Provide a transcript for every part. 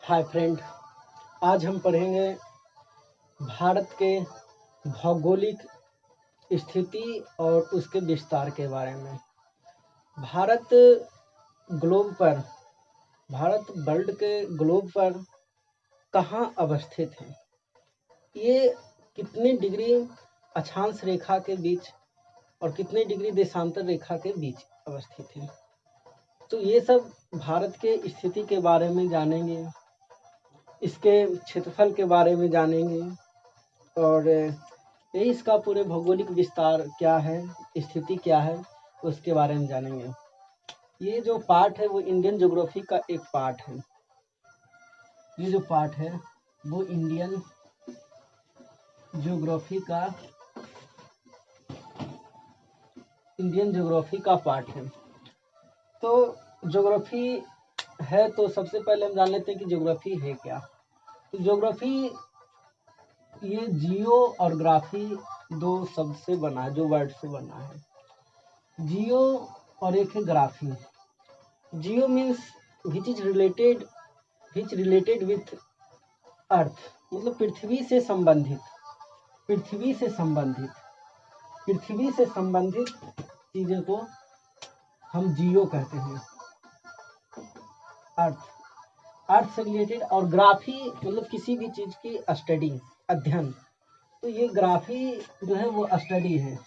Hi friend, आज हम पढ़ेंगे भारत के भौगोलिक स्थिति और उसके विस्तार के बारे में। भारत वर्ल्ड के ग्लोब पर कहाँ अवस्थित है, ये कितने डिग्री अक्षांश रेखा के बीच और कितने डिग्री देशांतर रेखा के बीच अवस्थित है। तो ये सब भारत के स्थिति के बारे में जानेंगे, इसके क्षेत्रफल के बारे में जानेंगे और यही इसका पूरे भौगोलिक विस्तार क्या है, स्थिति क्या है, उसके बारे में जानेंगे। ये जो पार्ट है वो इंडियन ज्योग्राफी का एक पार्ट है। ये जो पार्ट है वो इंडियन ज्योग्राफी का पार्ट है। तो ज्योग्राफी है तो सबसे पहले हम जान लेते हैं कि ज्योग्राफी है क्या। तो ज्योग्राफी ये जियो और ग्राफी दो शब्द से बना है, जो वर्ड से बना है। जियो और एक है graphy. Jio means which related with अर्थ, मतलब पृथ्वी से संबंधित चीज़ों को हम जियो कहते हैं, अर्थ से रिलेटेड। और ग्राफी मतलब किसी भी चीज़ की स्टडी, अध्ययन। तो ये ग्राफी जो है वो स्टडी है,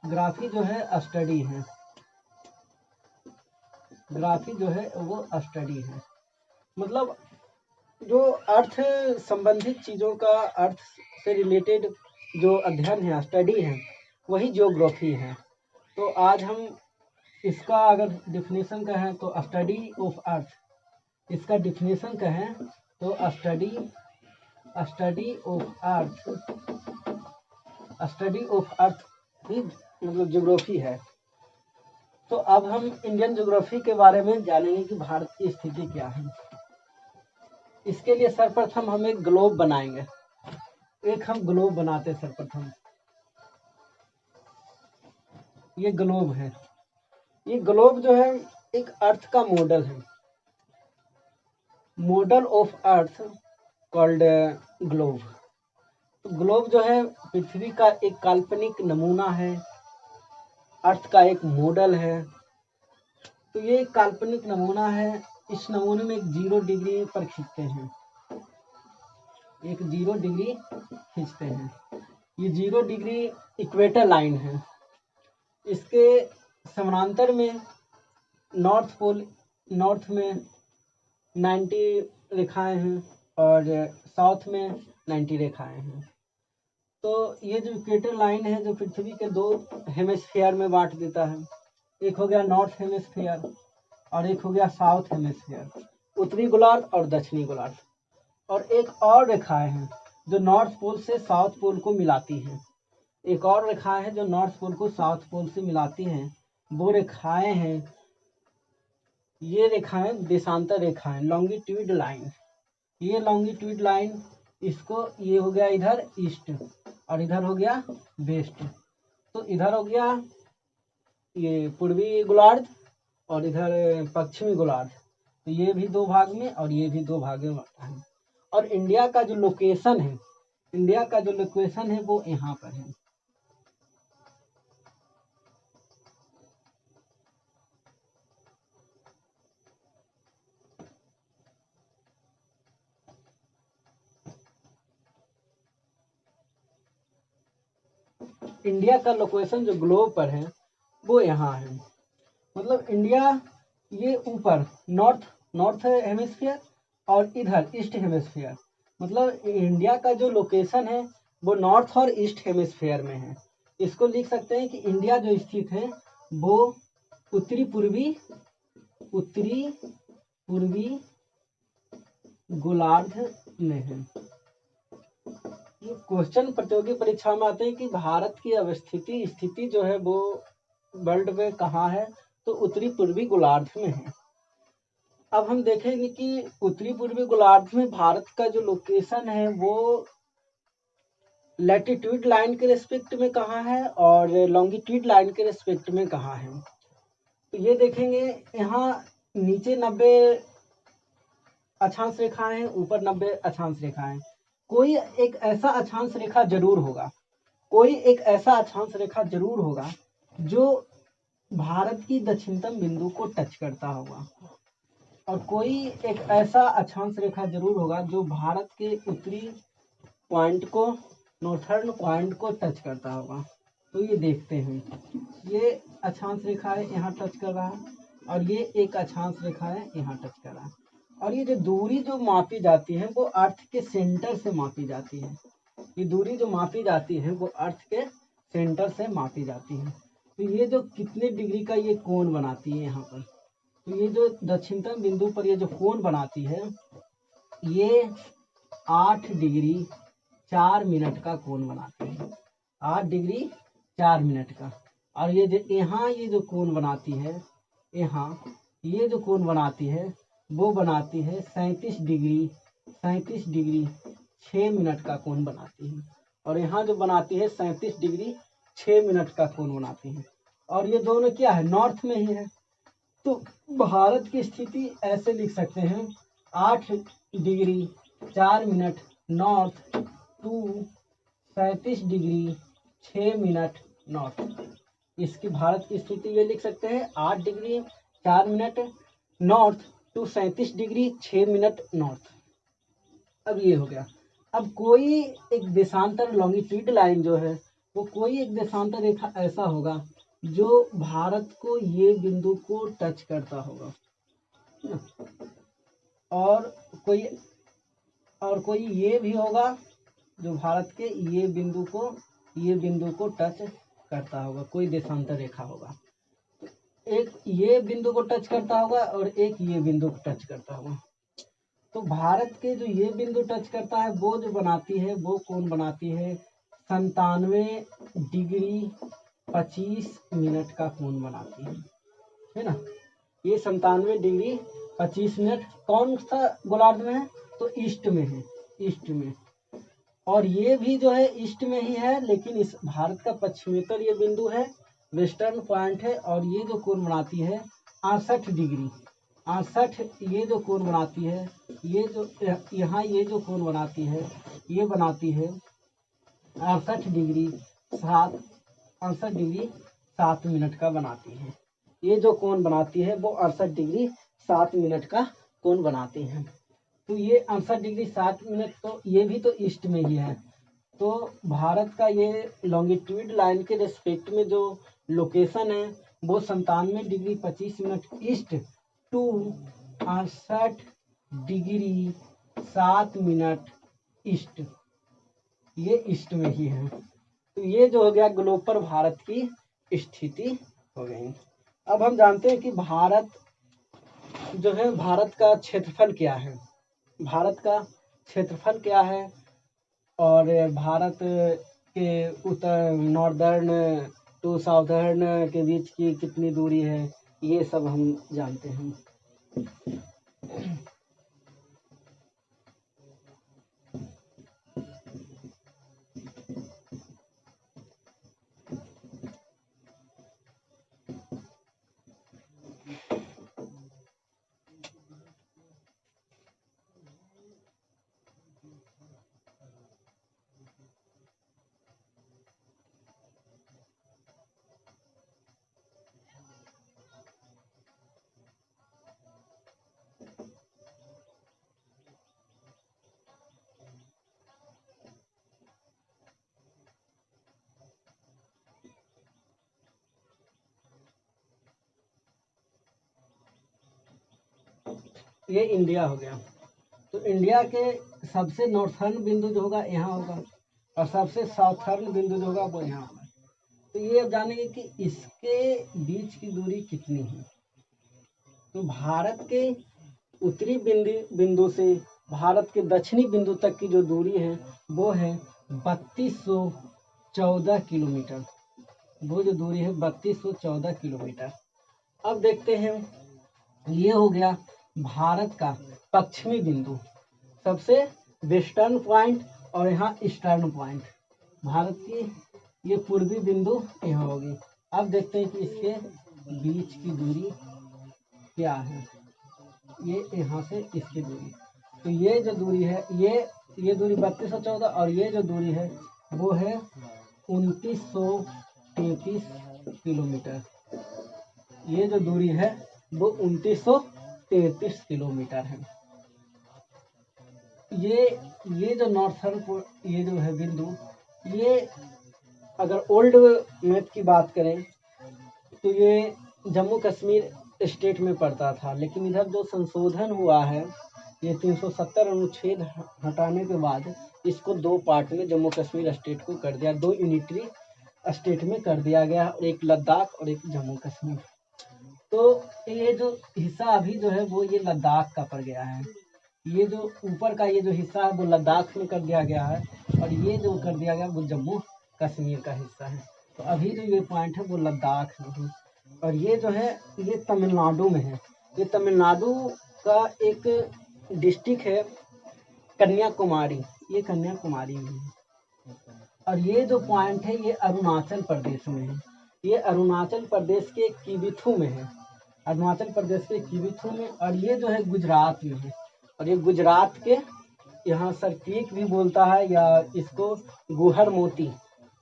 ग्राफी जो है वो स्टडी है। मतलब जो अर्थ संबंधित चीज़ों का, अर्थ से रिलेटेड जो अध्ययन है, स्टडी है, वही ज्योग्राफी है। तो आज हम इसका अगर डिफिनेशन कहें तो स्टडी ऑफ अर्थ, इसका डिफिनेशन कहें तो स्टडी ऑफ अर्थ ही मतलब ज्योग्राफी है। तो अब हम इंडियन ज्योग्राफी के बारे में जानेंगे कि भारत की स्थिति क्या है। इसके लिए सर्वप्रथम हम एक ग्लोब बनाएंगे। हम ग्लोब बनाते सर्वप्रथम। ये ग्लोब है। ये ग्लोब जो है एक अर्थ का मॉडल है, model of earth called globe. तो ग्लोब जो है पृथ्वी का एक काल्पनिक नमूना है, अर्थ का एक मॉडल है। तो ये एक काल्पनिक नमूना है। इस नमूने में एक 0 डिग्री पर खींचते हैं, एक 0 डिग्री खींचते हैं। ये 0 डिग्री इक्वेटर लाइन है। इसके समानांतर में नॉर्थ में 90 रेखाएं हैं और साउथ में 90 रेखाएं हैं। तो ये जो इक्वेटर लाइन है जो पृथ्वी के 2 हेमिस्फीयर में बांट देता है। एक हो गया नॉर्थ हेमिस्फीयर और एक हो गया साउथ हेमिस्फीयर, उत्तरी गोलार्ध और दक्षिणी गोलार्ध। और एक और रेखाएं हैं जो नॉर्थ पोल से साउथ पोल को मिलाती हैं। एक और रेखाएं हैं जो नॉर्थ पोल को साउथ पोल से मिलाती हैं, वो रेखाएं हैं, ये रेखाएं देशांतर रेखाएं, लॉन्गिट्यूड लाइन। ये लॉन्गिट्यूड लाइन, इसको ये हो गया इधर ईस्ट और इधर हो गया वेस्ट। तो इधर हो गया ये पूर्वी गोलार्ध और इधर पश्चिमी गोलार्ध। तो ये भी 2 भाग में और ये भी 2 भाग में बंटा है। और इंडिया का जो लोकेशन है वो यहाँ पर है। इंडिया का लोकेशन जो ग्लोब पर है वो यहाँ है। मतलब इंडिया ये ऊपर नॉर्थ हेमिस्फीयर और इधर ईस्ट हेमिस्फीयर। मतलब इंडिया का जो लोकेशन है वो नॉर्थ और ईस्ट हेमिस्फीयर में है। इसको लिख सकते हैं कि इंडिया जो स्थित है वो उत्तरी पूर्वी गोलार्ध में है। ये क्वेश्चन प्रतियोगी परीक्षा में आते हैं कि भारत की स्थिति जो है वो वर्ल्ड में कहाँ है, तो उत्तरी पूर्वी गोलार्ध में है। अब हम देखेंगे कि उत्तरी पूर्वी गोलार्ध में भारत का जो लोकेशन है वो लैटिट्यूड लाइन के रेस्पेक्ट में कहाँ है और लॉन्गिट्यूड लाइन के रेस्पेक्ट में कहाँ है। तो ये देखेंगे यहाँ नीचे 90 अक्षांश रेखाएं हैं, ऊपर 90 अक्षांश रेखाएं। कोई एक ऐसा अक्षांश रेखा जरूर होगा, कोई एक ऐसा अक्षांश रेखा जरूर होगा जो भारत की दक्षिणतम बिंदु को टच करता होगा, और कोई एक ऐसा अक्षांश रेखा जरूर होगा जो भारत के उत्तरी पॉइंट को, नॉर्थर्न पॉइंट को टच करता होगा। तो ये देखते हैं, ये अक्षांश रेखा है, यहाँ टच कर रहा है, और ये एक अक्षांश रेखा है, यहाँ टच कर रहा है। और ये जो दूरी जो मापी जाती है वो अर्थ के सेंटर से मापी जाती है। ये दूरी जो मापी जाती है वो अर्थ के सेंटर से मापी जाती है। तो ये जो कितने डिग्री का ये कोण बनाती है यहाँ पर, तो ये जो दक्षिणतम बिंदु पर ये जो कोण बनाती है, ये 8 डिग्री 4 मिनट का कोण बनाती है, 8 डिग्री 4 मिनट का। और ये जो यहाँ ये जो कोण बनाती है, यहाँ ये जो कोण बनाती है वो बनाती है 37 डिग्री 6 मिनट का कोण बनाती है। और यहाँ जो बनाती है 37 डिग्री 6 मिनट का कोण बनाती है। और ये दोनों क्या है, नॉर्थ में ही है। तो भारत की स्थिति ऐसे लिख सकते हैं, 8 degree 4 minute north to 37 degree 6 minute north. इसकी भारत की स्थिति ये लिख सकते हैं, 8 degree 4 minute north to 37 degree 6 minute north. अब ये हो गया। अब कोई एक देशांतर लॉन्गिट्यूड लाइन जो है वो कोई एक देशांतर रेखा ऐसा होगा जो भारत को ये बिंदु को टच करता होगा, और कोई ये भी होगा जो भारत के ये बिंदु को टच करता होगा, कोई देशांतर रेखा होगा। एक ये बिंदु को टच करता होगा और एक ये बिंदु को टच करता होगा। तो भारत के जो ये बिंदु टच करता है वो जो बनाती है वो कोण बनाती है 97 डिग्री 25 मिनट का कोण बनाती है ना। ये 97 डिग्री 25 मिनट कौन सा गोलार्ध में है, तो ईस्ट में है, ईस्ट में। और ये भी जो है ईस्ट में ही है, लेकिन इस भारत का पश्चिमेतर ये बिंदु है, वेस्टर्न पॉइंट है। और ये जो कोण बनाती है 68 डिग्री 68, ये जो कोण बनाती है, ये जो यहाँ ये जो कोण बनाती है ये बनाती है 68 डिग्री 7 मिनट का बनाती है। ये जो कोण बनाती है वो 68 डिग्री 7 मिनट का कोण बनाती है। तो ये 68 डिग्री 7 मिनट, तो ये भी तो ईस्ट में ही है। तो भारत का ये लॉन्गिट्यूड लाइन के रेस्पेक्ट में जो लोकेशन है वो 97 degree 25 minute east to 68 degree 7 minute east, ये ईस्ट में ही है। तो ये जो हो गया ग्लोब पर भारत की स्थिति हो गई। अब हम जानते हैं कि भारत जो है, भारत का क्षेत्रफल क्या है, भारत का क्षेत्रफल क्या है, और भारत के उत्तर नॉर्दर्न टू साउदर्न के बीच की कितनी दूरी है, ये सब हम जानते हैं। ये इंडिया हो गया। तो इंडिया के सबसे नॉर्थर्न बिंदु जो होगा यहाँ होगा, और सबसे साउथर्न बिंदु जो होगा वो यहाँ होगा। तो ये अब जानेंगे कि इसके बीच की दूरी कितनी है। तो भारत के उत्तरी बिंदु से भारत के दक्षिणी बिंदु तक की जो दूरी है वो है 3214 किलोमीटर। वो जो दूरी है 3214 किलोमीटर। अब देखते हैं, ये हो गया भारत का पश्चिमी बिंदु, सबसे वेस्टर्न पॉइंट, और यहाँ ईस्टर्न पॉइंट। भारत की ये पूर्वी बिंदु यहाँ होगी। अब देखते हैं कि इसके बीच की दूरी क्या है, ये यहाँ से इसकी दूरी। तो ये जो दूरी है ये दूरी 3214 और ये जो दूरी है वो है 2933 किलोमीटर। ये जो दूरी है वो 2933 किलोमीटर है। ये जो नॉर्थर्न ये जो है बिंदु, ये अगर ओल्ड मैप की बात करें तो ये जम्मू कश्मीर स्टेट में पड़ता था, लेकिन इधर जो संशोधन हुआ है ये 370 अनुच्छेद हटाने के बाद इसको 2 पार्ट में जम्मू कश्मीर स्टेट को कर दिया, 2 यूनिटरी स्टेट में कर दिया गया, एक लद्दाख और एक जम्मू कश्मीर। तो ये जो हिस्सा अभी जो है वो ये लद्दाख का पड़ गया है। ये जो ऊपर का ये जो हिस्सा है वो लद्दाख में कर दिया गया है और ये जो कर दिया गया वो जम्मू कश्मीर का हिस्सा है। तो अभी जो ये पॉइंट है वो लद्दाख में है और ये जो है ये तमिलनाडु में है। ये तमिलनाडु का एक डिस्ट्रिक्ट है कन्याकुमारी, ये कन्याकुमारी में है। और ये जो पॉइंट है ये अरुणाचल प्रदेश में है। ये अरुणाचल प्रदेश के किबिथु में है, अरुणाचल प्रदेश के किबिथु में। और ये जो है गुजरात में है और ये गुजरात के यहाँ सरक्रीक भी बोलता है या इसको गुहर मोती,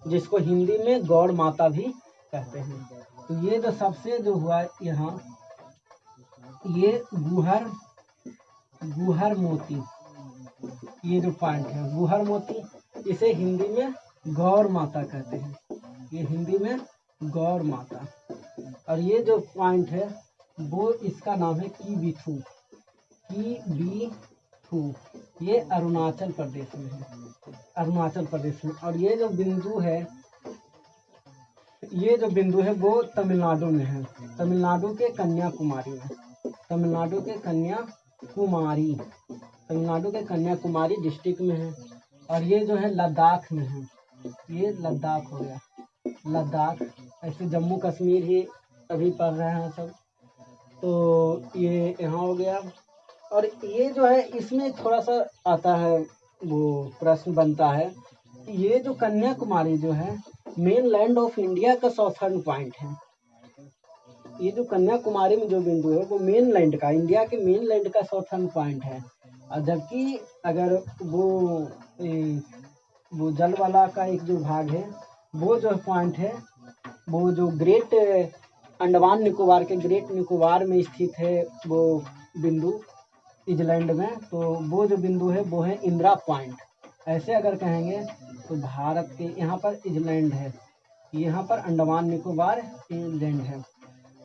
जिसको हिंदी में गौड़ माता भी कहते हैं। तो ये जो सबसे जो हुआ यहाँ ये गुहर मोती, ये जो पॉइंट है गुहर मोती, इसे हिंदी में गौर माता कहते हैं, ये हिंदी में गौर माता। और ये जो पॉइंट है वो इसका नाम है किबिथु, ये अरुणाचल प्रदेश में है, अरुणाचल प्रदेश में। और ये जो बिंदु है वो तमिलनाडु में है, तमिलनाडु के कन्याकुमारी में, तमिलनाडु के कन्याकुमारी डिस्ट्रिक्ट में है। और ये जो है लद्दाख में है, ये लद्दाख हो गया, लद्दाख। ऐसे जम्मू कश्मीर ही अभी पढ़ रहे हैं सब, तो ये यहाँ हो गया। और ये जो है इसमें थोड़ा सा आता है वो प्रश्न बनता है, ये जो कन्याकुमारी जो है मेन लैंड ऑफ इंडिया का साउथर्न पॉइंट है। ये जो कन्याकुमारी में जो बिंदु है वो मेन लैंड का, इंडिया के मेन लैंड का साउथर्न पॉइंट है। और जबकि अगर वो जल वाला का एक जो भाग है वो जो पॉइंट है वो जो ग्रेट अंडमान निकोबार के ग्रेट निकोबार में स्थित है वो बिंदु इजलैंड में, तो वो जो बिंदु है वो है इंदिरा पॉइंट। ऐसे अगर कहेंगे तो भारत के यहाँ पर इजलैंड है, यहाँ पर अंडमान निकोबार आइलैंड है।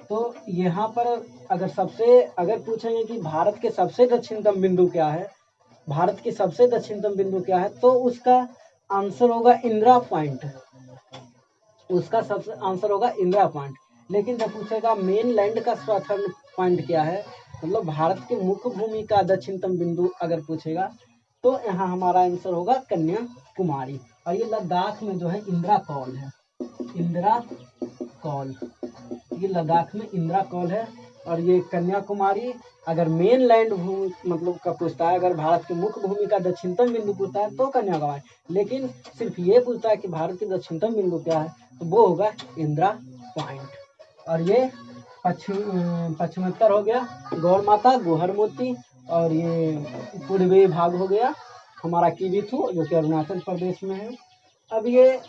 तो यहाँ पर अगर पूछेंगे कि भारत के सबसे दक्षिणतम बिंदु क्या है, भारत की सबसे दक्षिणतम बिंदु क्या है, तो उसका आंसर होगा इंदिरा पॉइंट, उसका सबसे आंसर होगा इंदिरा पॉइंट। लेकिन जब पूछेगा मेन लैंड का साउथर्न पॉइंट क्या है, मतलब भारत के मुख्य भूमि का दक्षिणतम बिंदु अगर पूछेगा तो यहाँ हमारा आंसर होगा कन्याकुमारी। और ये लद्दाख में जो है इंदिरा कौल है, इंदिरा कौल, ये लद्दाख में इंदिरा कौल है। और ये कन्याकुमारी अगर मेन लैंड भूमि मतलब का पूछता है, अगर भारत की मुख्य भूमि का दक्षिणतम बिंदु पूछता है तो कन्याकुमारी, लेकिन सिर्फ ये पूछता है कि भारत की दक्षिणतम बिंदु क्या है तो वो होगा इंदिरा पॉइंट। और ये पश्चिमोत्तर हो गया गौर माता गुहर मोती, और ये पूर्वी भाग हो गया हमारा किबिथु जो कि अरुणाचल प्रदेश में है। अब ये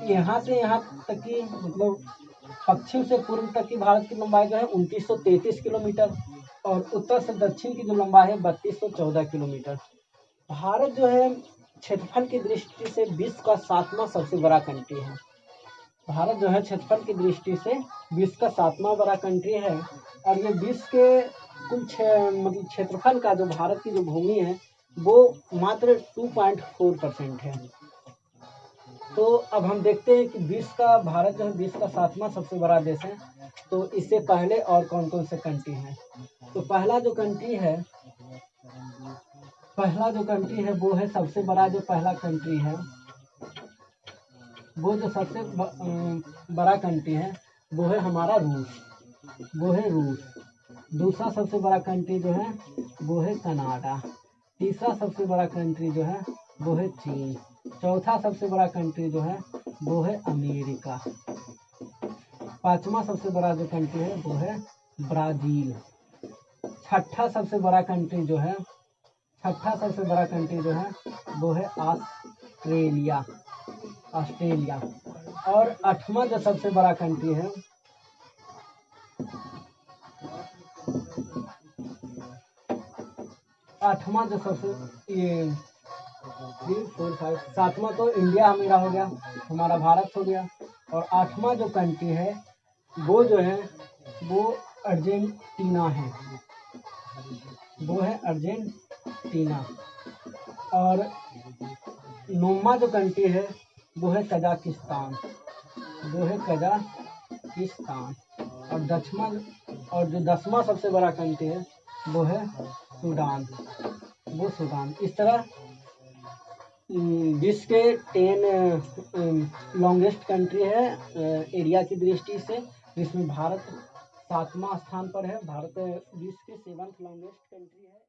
यहाँ से यहाँ तक की मतलब पश्चिम से पूर्व तक की भारत की लंबाई जो है 2933 किलोमीटर और उत्तर से दक्षिण की जो लंबाई है 3214 किलोमीटर। भारत जो है क्षेत्रफल की दृष्टि से विश्व का 7वां सबसे बड़ा कंट्री है। भारत जो है क्षेत्रफल की दृष्टि से विश्व का 7वां बड़ा कंट्री है। और ये विश्व के कुल मतलब क्षेत्रफल का जो भारत की जो भूमि है वो मात्र 2.4% है। तो अब हम देखते हैं कि भारत जो है विश्व का 7वां सबसे बड़ा देश है। तो इससे पहले और कौन कौन से कंट्री हैं, तो पहला जो कंट्री है वो है सबसे बड़ा जो पहला कंट्री है, वो जो सबसे बड़ा कंट्री है वो है हमारा रूस, वो है रूस। दूसरा सबसे बड़ा कंट्री जो है वो है कनाडा। तीसरा सबसे बड़ा कंट्री जो है वो है चीन। चौथा सबसे बड़ा कंट्री जो है वो है अमेरिका। पांचवा सबसे बड़ा जो कंट्री है वो है ब्राजील। छठा सबसे बड़ा कंट्री जो है छठा सबसे बड़ा कंट्री जो है वो है ऑस्ट्रेलिया। ऑस्ट्रेलिया। और 8वां जो सबसे बड़ा कंट्री है, आठवां जो सबसे ये 3, 4, 5, 7वां तो इंडिया मेरा हो गया, हमारा भारत हो गया। और 8वां जो कंट्री है वो जो है वो अर्जेंटीना है, वो है अर्जेंटीना। और 9वां जो कंट्री है वो है कजाकिस्तान, वो है कजाकिस्तान। और जो 10वां सबसे बड़ा कंट्री है वो है सूडान, वो सूडान। इस तरह विश्व के 10 लॉन्गेस्ट कंट्री है एरिया की दृष्टि से, जिसमें भारत 7वां स्थान पर है। भारत विश्व के 7th लॉन्गेस्ट कंट्री है।